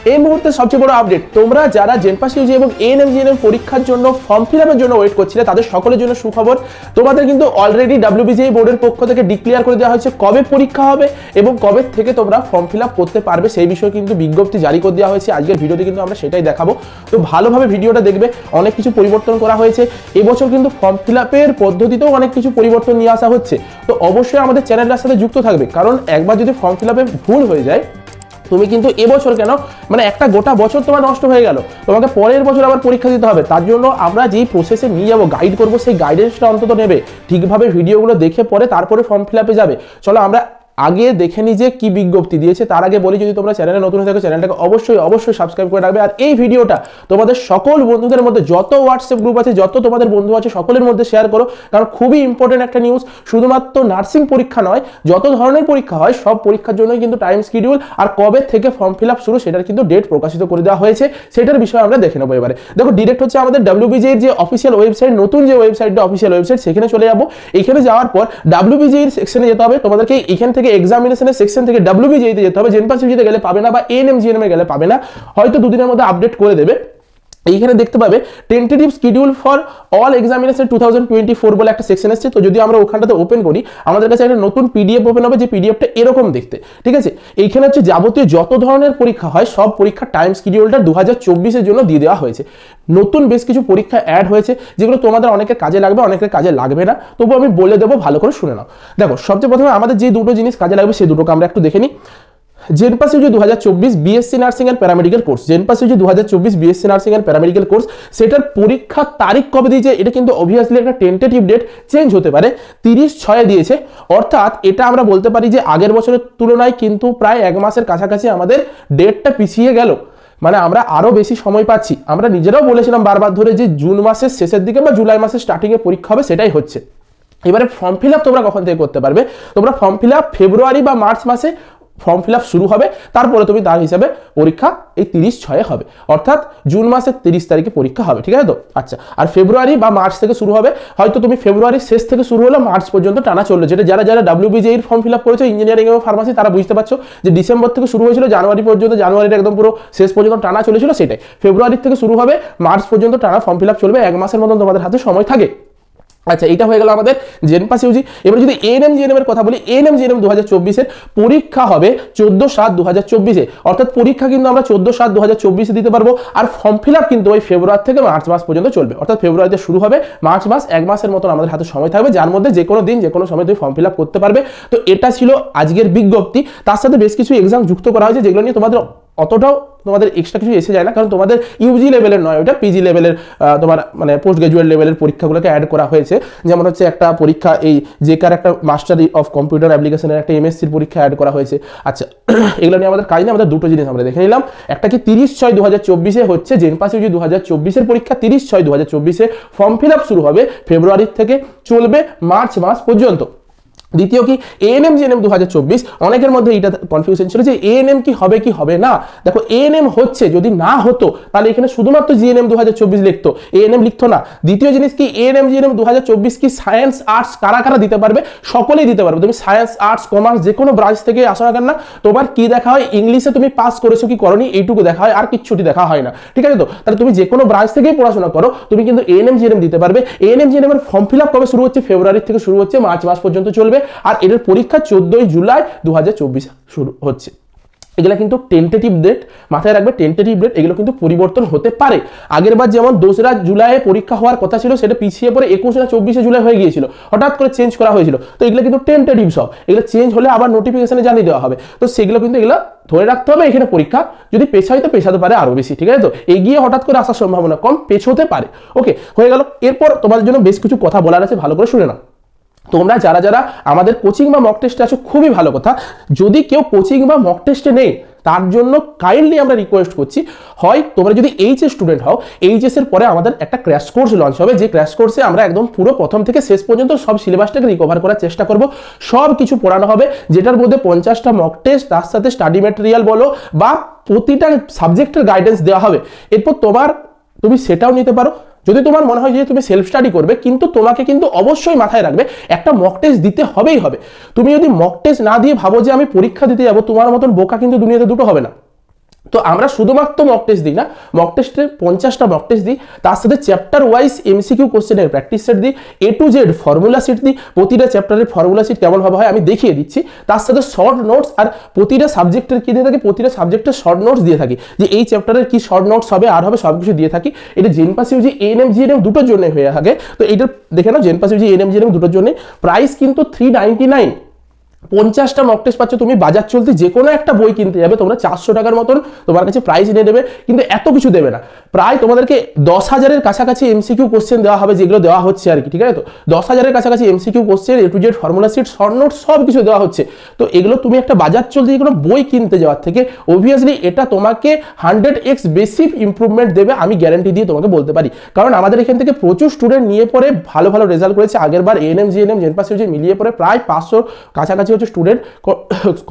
এই মুহূর্তে সবচেয়ে বড় আপডেট, তোমরা যারা জেনপাস ইউজি এবং এএনএম জিএনএম পরীক্ষার জন্য ফর্ম ফিল আপের জন্য ওয়েট করছিলে তাদের সকলের জন্য সুখবর। তোমাদের কিন্তু অলরেডি ডাব্লিউবিজিএই বোর্ডের পক্ষ থেকে ডিক্লেয়ার করে দেওয়া হয়েছে কবে পরীক্ষা হবে এবং কবে থেকে তোমরা ফর্ম ফিল আপ করতে পারবে সেই বিষয়ে কিন্তু বিজ্ঞপ্তি জারি করে দেওয়া হয়েছে। আজকের ভিডিওতে কিন্তু আমরা সেটাই দেখাবো, তো ভালোভাবে ভিডিওটা দেখবে। অনেক কিছু পরিবর্তন করা হয়েছে এবছর, কিন্তু ফর্ম ফিল আপের পদ্ধতিতেও অনেক কিছু পরিবর্তন নিয়ে আসা হচ্ছে। তো অবশ্যই আমাদের চ্যানেলটার সাথে যুক্ত থাকবে, কারণ একবার যদি ফর্ম ফিল আপে ভুল হয়ে যায় তুমি কিন্তু এবছর কেন মানে একটা গোটা বছর তোমার নষ্ট হয়ে গেল, তোমাকে পরের বছর আবার পরীক্ষা দিতে হবে। তার জন্য আমরা যেই প্রসেসে নিয়ে যাবো, গাইড করবো, সেই গাইডেন্সটা অন্তত নেবে, ঠিকভাবে ভিডিওগুলো দেখে পরে তারপরে ফর্ম ফিল আপে যাবে। চলো আমরা আগে দেখে নি যে কি বিজ্ঞপ্তি দিয়েছে। তার আগে বলি, যদি তোমরা চ্যানেলে নতুন হয়ে থাকো চ্যানেলটাকে অবশ্যই সাবস্ক্রাইব করে রাখবে। আর এই ভিডিওটা তোমাদের সকল বন্ধুদের মধ্যে, যত হোয়াটসঅ্যাপ গ্রুপ আছে, যত তোমাদের বন্ধু আছে, সকলের মধ্যে শেয়ার করো, কারণ খুবই ইম্পর্টেন্ট একটা নিউজ। শুধুমাত্র নার্সিং পরীক্ষা নয়, যত ধরনের পরীক্ষা হয় সব পরীক্ষার জন্যই কিন্তু টাইম শিডিউল আর কবে থেকে ফর্ম ফিল আপ শুরু সেটার কিন্তু ডেট প্রকাশিত করে দেওয়া হয়েছে। সেটার বিষয়ে আমরা দেখে নেবো এবারে। দেখো, ডিরেক্ট হচ্ছে আমাদের ডাব্লিউবিজিএর যে অফিসিয়াল ওয়েবসাইট, নতুন যে ওয়েবসাইটটা অফিসিয়াল ওয়েবসাইট, সেখানে চলে যাবো। এখানে যাওয়ার পর ডাব্লিউবিজিএর সেকশনে যেতে হবে। তোমাদেরকে এখান থেকে এক্সামিনেশনের সেকশন থেকে ডাব্লিউবিজিএতে যেতে হবে। জেনপাস ইউজিতে গেলে পাবে না, বা এএনএম জিএনএম এ গেলে পাবে না, হয়তো দুদিনের মধ্যে আপডেট করে দেবে। এইখানে দেখতে পাবে tentative schedule for all examination 2024 বলে একটা সেকশন এসেছে। তো যদি আমরা ওখানটাতে ওপেন করি, আমাদের কাছে একটা নতুন পিডিএফ ওপেন হবে, যে পিডিএফটা এরকম দেখতে, ঠিক আছে। এইখানে হচ্ছে যাবতীয় যত ধরনের পরীক্ষা হয় সব পরীক্ষার টাইম শিডিউলটা 2024 জন্য দিয়ে দেওয়া হয়েছে। নতুন বেশ কিছু পরীক্ষা অ্যাড হয়েছে, যেগুলো তোমাদের অনেকের কাজে লাগবে, অনেকের কাজে লাগবে না, তবু আমি বলে দেবো, ভালো করে শুনে নাও। দেখো, সবচেয়ে প্রথমে আমাদের যে দুটো জিনিস কাজে লাগবে সেই দুটোকে আমরা একটু দেখে নিই। JENPAS UG 2024 BSc nursing and paramedical course, JENPAS UG 2024 BSc nursing and paramedical course, সেটার পরীক্ষার তারিখ কবে দিয়েছে এটা কিন্তু অবভিয়াসলি একটা টেন্টেটিভ ডেট, চেঞ্জ হতে পারে। 30/6 দিয়েছে, অর্থাৎ এটা আমরা বলতে পারি যে আগের বছরের তুলনায় কিন্তু প্রায় এক মাসের কাছাকাছি আমাদের ডেটটা পিছিয়ে গেল। মানে আমরা আরো বেশি সময় পাচ্ছি। আমরা নিজেরাও বলেছিলাম বারবার ধরে যে জুন মাসের শেষের দিকে বা জুলাই মাসের স্টার্টিংয়ে পরীক্ষা হবে, সেটাই হচ্ছে। এবারে ফর্ম ফিল আপ তোমরা কখন থেকে করতে পারবে? তোমরা ফর্ম ফিল আপ ফেব্রুয়ারি বা মার্চ মাসে ফর্ম ফিল আপ শুরু হবে, তারপরে তুমি তার হিসাবে পরীক্ষা এই 30/6 হবে, অর্থাৎ জুন মাসের 30 তারিখে পরীক্ষা হবে, ঠিক আছে তো? আচ্ছা, আর ফেব্রুয়ারি বা মার্চ থেকে শুরু হবে, হয়তো তুমি ফেব্রুয়ারির শেষ থেকে শুরু হলো মার্চ পর্যন্ত টানা চললো। যেটা যারা ডাব্লিউবিজিএই ফর্ম ফিল আপ করেছো ইঞ্জিনিয়ারিং এবং ফার্মাসি, তারা বুঝতে পারছো যে ডিসেম্বর থেকে শুরু হয়েছিল জানুয়ারি পর্যন্ত, জানুয়ারির একদম পুরো শেষ পর্যন্ত টানা চলেছিল, সেটাই ফেব্রুয়ারি থেকে শুরু হবে, মার্চ পর্যন্ত টানা ফর্ম ফিল আপ চলবে, এক মাসের মতন তোমাদের হাতে সময় থাকে। আচ্ছা, এটা হয়ে গেল আমাদের জেনপাস ইউজি। এবার যদি এএনএম জিএনএম এর কথা বলি, এএনএম জিএনএম 2024 পরীক্ষা হবে 14/7/2024, অর্থাৎ পরীক্ষা কিন্তু আমরা 14/7/2024 দিতে পারবো। আর ফর্ম ফিল আপ কিন্তু ওই ফেব্রুয়ারি থেকে মার্চ মাস পর্যন্ত চলবে, অর্থাৎ ফেব্রুয়ারিতে শুরু হবে, মার্চ মাস, এক মাসের মতন আমাদের হাতে সময় থাকবে, যার মধ্যে যে কোনো দিন যে কোনো সময় তুমি ফর্ম ফিল আপ করতে পারবে। তো এটা ছিল আজকের বিজ্ঞপ্তি। তার সাথে বেশ কিছু এক্সাম যুক্ত করা হয়েছে, যেগুলো নিয়ে তোমাদের অতটাও তোমাদের এক্সট্রা কিছু এসে যায় না, কারণ তোমাদের ইউজি লেভেলের নয়, ওটা পিজি লেভেলের, তোমার মানে পোস্ট গ্রাজুয়েট লেভেলের পরীক্ষাগুলোকে অ্যাড করা হয়েছে। যেমন হচ্ছে একটা পরীক্ষা, এই জেকার একটা মাস্টারি অফ কম্পিউটার অ্যাপ্লিকেশনের একটা এমএসসির পরীক্ষা অ্যাড করা হয়েছে। আচ্ছা, এগুলো নিয়ে আমাদের কাজ নেই, আমাদের দুটো জিনিস আমরা দেখে নিলাম। একটা কি 30/6/2024 হচ্ছে জেনপাস ইউজি 2024 পরীক্ষা, 30/6/2024 ফর্ম ফিল আপ শুরু হবে, ফেব্রুয়ারি থেকে চলবে মার্চ মাস পর্যন্ত। দ্বিতীয় কি এএনএম জিএনএম 2024, অনেকের মধ্যে এটা কনফিউশন ছিল যে এএনএম কি হবে কি হবে না। দেখো, এএনএম হচ্ছে, যদি না হতো তাহলে এখানে শুধুমাত্র জিএনএম 2024 লিখতো, এএনএম লিখতো না। দ্বিতীয় জিনিস কি এএনএম জিএনএম 2024 কি সায়েন্স আর্টস কারা কারা দিতে পারবে? সকলেই দিতে পারবে। তুমি সায়েন্স আর্টস কমার্স যে কোনো ব্রাঞ্চ থেকে আসো না কেন, তোমার কি দেখা হয়, ইংলিশে তুমি পাস করেছো কি করনি এইটুকু দেখা হয়, আর কিচ্ছুটি দেখা হয় না, ঠিক আছে তো? তাহলে তুমি যে কোনো ব্রাঞ্চ থেকেই পড়াশোনা করো, তুমি কিন্তু এএনএম জিএনএম দিতে পারবে। এএনএম জিএনএম এর ফর্ম ফিল আপ কবে শুরু হচ্ছে? ফেব্রুয়ারি থেকে শুরু হচ্ছে, মার্চ মাস পর্যন্ত চলবে। আর এর পরীক্ষা 14 জুলাই 2024 শুরু হচ্ছে। এগুলো কিন্তু টেন্টেটিভ ডেট, মাথায় রাখবে, টেন্টেটিভ ডেট, এগুলো কিন্তু পরিবর্তন হতে পারে। আগের বার যেমন 2রা জুলাই পরীক্ষা হওয়ার কথা ছিল, সেটা পিছিয়ে পড়ে 21 না 24 জুলাই হয়ে গিয়েছিল, হঠাৎ করে চেঞ্জ করা হয়েছিল। তো এগুলো কিন্তু টেন্টেটিভ সব, এগুলো চেঞ্জ হলে আবার নোটিফিকেশনে জানিয়ে দেওয়া হবে। তো সেগুলো কিন্তু এগুলো ধরে রাখতে হবে। এখানে পরীক্ষা যদি পেছাই তো পেছাতে পারে আরো বেশি, ঠিক আছে তো? এগিয়ে হঠাৎ করে আসার সম্ভাবনা কম, পেছোতে পারে। ওকে, হয়ে গেল। এরপর তোমাদের জন্য বেশ কিছু কথা বলার আছে, ভালো করে শুনে নাও। তোমরা যারা আমাদের কোচিং বা মক টেস্টে আছো, খুবই ভালো কথা। যদি কেউ কোচিং বা মক টেস্টে নেই, তার জন্য কাইন্ডলি আমরা রিকোয়েস্ট করছি, হয় তোমরা যদি এইচএস স্টুডেন্ট হও, এইচএস এর পরে আমাদের একটা ক্র্যাশ কোর্স লঞ্চ হবে, যে ক্র্যাশ কোর্সে আমরা একদম পুরো প্রথম থেকে শেষ পর্যন্ত সব সিলেবাসটাকে রিকভার করার চেষ্টা করব। সব কিছু পড়ানো হবে, যেটার মধ্যে 50টা মক টেস্ট, তার সাথে স্টাডি ম্যাটেরিয়াল বলো বা প্রতিটা সাবজেক্টের গাইডেন্স দেওয়া হবে। এরপর তুমি সেটাও নিতে পারো। যদি তোমার মনে হয় যে তুমি সেলফ স্টাডি করবে, কিন্তু তোমাকে কিন্তু অবশ্যই মাথায় রাখবে একটা মক টেস্ট দিতে হবেই হবে। তুমি যদি মক টেস্ট না দিয়ে ভাবো যে আমি পরীক্ষা দিতে যাবো, তোমার মতন বোকা কিন্তু দুনিয়াতে দুটো হবে না। তো আমরা শুধুমাত্র মক টেস্ট দিই না, মক টেস্টে 50টা মক টেস্ট দিই, তার সাথে চ্যাপ্টার ওয়াইজ এমসিকিউ কোশ্চেনের প্র্যাকটিস সেট দিই, A to Z formula set দিই, প্রতিটা চ্যাপ্টারের ফর্মুলা সেট কেমনভাবে হয় আমি দেখিয়ে দিচ্ছি, তার সাথে শর্ট নোটস, আর প্রতিটা সাবজেক্টের কি দিয়ে থাকি, প্রতিটা সাবজেক্টের শর্ট নোটস দিয়ে থাকি, যে এই চ্যাপ্টারের কি শর্ট নোটস হবে আর হবে সব কিছু দিয়ে থাকি। এটা জেনপাস ইউজি এএনএম জিএনএম দুটোর জন্য হয়ে থাকে। তো এইটা দেখে নাও, জেনপাস ইউজি এএনএম জিএনএম দুটোর জন্য প্রাইস কিন্তু 399। 50টা মক টেস্ট পাচ্ছ তুমি, বাজার চলতে যে কোনো একটা বই কিনতে যাবে তোমরা 400 টাকার মতন তোমার কাছে প্রাইস নিয়ে দেবে, কিন্তু এত কিছু দেবে না। প্রায় তোমাদেরকে 10,000-এর কাছাকাছি এমসিকিউ কোশ্চেন দেওয়া হবে, যেগুলো দেওয়া হচ্ছে আর কি, ঠিক আছে? তো 10,000-এর কাছাকাছি MCQ question, A to Z formula sheet, short note সব কিছু দেওয়া হচ্ছে। তো এগুলো তুমি একটা বাজার চলতে কোনো বই কিনতে যাওয়ার থেকে অবভিয়াসলি এটা তোমাকে 100x বেশি ইম্প্রুভমেন্ট দেবে, আমি গ্যারান্টি দিয়ে তোমাকে বলতে পারি। কারণ আমাদের এখান থেকে প্রচুর স্টুডেন্ট নিয়ে পরে ভালো ভালো রেজাল্ট করেছে। আগের বার এএনএম জিএনএম জেনপাস ইউজি মিলিয়ে পরে প্রায় 500 কাছাকাছি হচ্ছে স্টুডেন্ট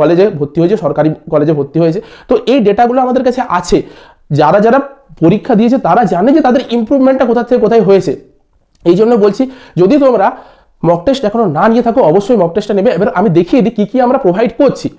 কলেজে ভর্তি হয়েছে, সরকারি কলেজে ভর্তি হয়েছে। তো এই ডেটাগুলো আমাদের কাছে আছে, যারা যারা পরীক্ষা দিয়েছে তারা জানে যে তাদের ইমপ্রুভমেন্টটা কোথা থেকে কোথায় হয়েছে। এই জন্য বলছি, যদি তোমরা মক টেস্ট এখনো না নিয়ে থাকো অবশ্যই মক টেস্টটা নেবে। এবার আমি দেখিয়ে দিই কি আমরা প্রোভাইড করছি।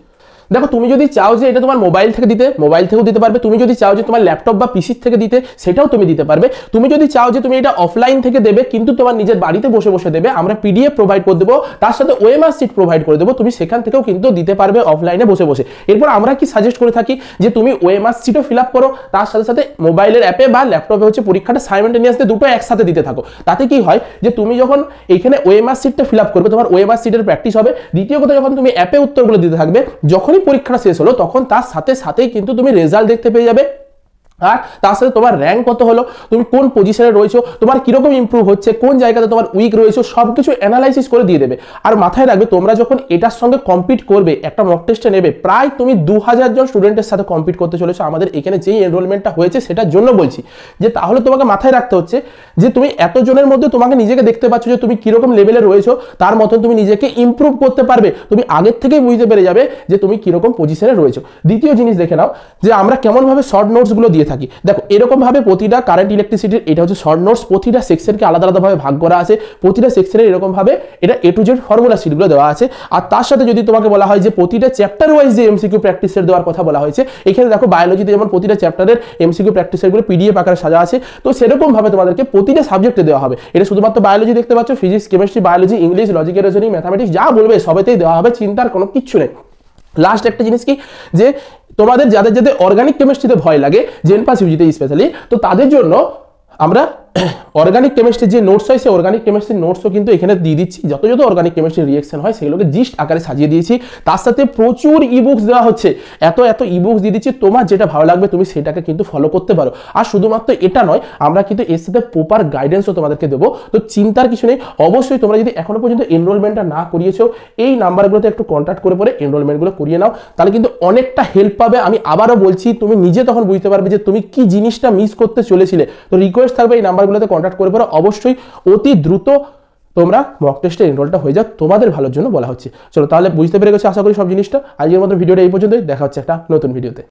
দেখো, তুমি যদি চাও যে এটা তোমার মোবাইল থেকে দিতে, মোবাইল থেকেও দিতে পারবে। তুমি যদি চাও যে তোমার ল্যাপটপ বা পিসির থেকে দিতে, সেটাও তুমি দিতে পারবে। তুমি যদি চাও যে তুমি এটা অফলাইন থেকে দেবে কিন্তু তোমার নিজের বাড়িতে বসে বসে দেবে, আমরা পিডিএফ প্রোভাইড করে দেবো, তার সাথে ওএমআর শিট প্রোভাইড করে দেবো, তুমি সেখান থেকেও কিন্তু দিতে পারবে অফলাইনে বসে বসে। এরপর আমরা কি সাজেস্ট করে থাকি যে তুমি ওএমআর শিটও ফিল আপ করো, তার সাথে সাথে মোবাইলের অ্যাপে বা ল্যাপটপে হচ্ছে পরীক্ষাটা সাইমেন্টেনিয়াসলি দুটো একসাথে দিতে থাকো। তাতে কি হয় যে তুমি যখন এখানে ওএমআর শিটটা ফিল আপ করবে, তোমার ওএমআর শিটের প্র্যাকটিস হবে। দ্বিতীয় কথা, যখন তুমি অ্যাপে উত্তরগুলো দিতে থাকবে, যখনই পরীক্ষাটা শেষ হলো তখন তার সাথে সাথেই কিন্তু তুমি রেজাল্ট দেখতে পেয়ে যাবে। আর তার সাথে তোমার র্যাঙ্ক কত হলো, তুমি কোন পজিশনে রয়েছো, তোমার কিরকম ইমপ্রুভ হচ্ছে, কোন জায়গাতে তোমার উইক রয়েছে, সবকিছু অ্যানালাইসিস করে দিয়ে দেবে। আর মাথায় রাখবে, তোমরা যখন এটার সঙ্গে কম্পিট করবে, একটা মক টেস্টে নেবে, প্রায় তুমি 2000 জন স্টুডেন্টের সাথে কম্পিট করতে চলেছো। আমাদের এখানে যেই এনরোলমেন্টটা হয়েছে সেটার জন্য বলছি যে তাহলে তোমাকে মাথায় রাখতে হচ্ছে যে তুমি এতজনের মধ্যে তোমাকে নিজেকে দেখতে পাচ্ছ যে তুমি কিরকম লেভেলে রয়েছো, তার মতন তুমি নিজেকে ইমপ্রুভ করতে পারবে। তুমি আগের থেকেই বুঝতে পেরে যাবে যে তুমি কিরকম পজিশনে রয়েছো। দ্বিতীয় জিনিস দেখে নাও যে আমরা কেমনভাবে শর্ট নোটসগুলো দিয়ে থাকি। দেখো, এরকম ভাবে প্রতিটা কারেন্ট ইলেকট্রিসিটির এটা হচ্ছে শর্ট নোটস, প্রতিটা সেকশনকে আলাদা আলাদাভাবে ভাগ করা আছে, প্রতিটা সেকশনের এরকম ভাবে এটা A to Z ফর্মুলা শিটগুলো দেওয়া আছে। আর তার সাথে যদি তোমাকে বলা হয় যে প্রতিটা চ্যাপ্টার ওয়াইজ যে এমসিকিউ প্র্যাকটিস সেট দেওয়ার কথা বলা হয়েছে, এখানে দেখো বায়োলজিতে যেমন প্রতিটা চ্যাপ্টারের এমসিকিউ প্র্যাকটিস সেটগুলো পিডিএফ আকারে সাজা আছে, তো সেরকম ভাবে তোমাদেরকে প্রতিটা সাবজেক্টে দেওয়া হবে। এটা শুধুমাত্র বায়োলজি দেখতে পাচ্ছ, physics, chemistry, biology, English, logical reasoning, mathematics যা বলবে সবেতেই দেওয়া হবে, চিন্তার কোনো কিচ্ছু নেই। লাস্ট একটা জিনিস কি, যে তোমাদের যাদের যাদের অর্গানিক কেমিস্ট্রিতে ভয় লাগে, জেনপাস ইউজিতে স্পেশালি, তো তাদের জন্য আমরা অর্গানিক কেমিস্ট্রির যে নোটস হয়, সেই অর্গানিক কেমিস্ট্রির নোটসও কিন্তু এখানে দিয়ে দিচ্ছি। যত যত অর্গানিক কেমিস্ট্রির রিয়েকশন হয় সেগুলোকে জিস্ট আকারে সাজিয়ে দিয়েছি, তার সাথে প্রচুর ইবুকস দেওয়া হচ্ছে। এত ইবুকস দিয়ে দিচ্ছি, তোমার যেটা ভালো লাগবে তুমি সেটাকে কিন্তু ফলো করতে পারো। আর শুধুমাত্র এটা নয়, আমরা কিন্তু এর সাথে প্রপার গাইডেন্সও তোমাদেরকে দেবো। তো চিন্তার কিছু নেই। অবশ্যই তোমরা যদি এখনো পর্যন্ত এনরোলমেন্টটা না করিয়েছো, এই নাম্বারগুলোতে একটু কন্ট্যাক্ট করে পরে এনরোলমেন্টগুলো করিয়ে নাও, তাহলে কিন্তু অনেকটা হেল্প পাবে। আমি আবারও বলছি, তুমি নিজে তখন বুঝতে পারবে যে তুমি কি জিনিসটা মিস করতে চলেছিলে। তো রিকোয়েস্ট থাকবে এই নাম্বারগুলোতে কন্ট্যাক্ট করে পরে অবশ্যই অতি দ্রুত তোমরা মক টেস্টে এনরোলটা হয়ে যাও, তোমাদের ভালোর জন্য বলা হচ্ছে। চলো তাহলে বুঝতে পেরে গেছো আশা করি সব জিনিসটা। আজকের মতো ভিডিওটা এই পর্যন্তই, দেখা হচ্ছে একটা নতুন ভিডিওতে।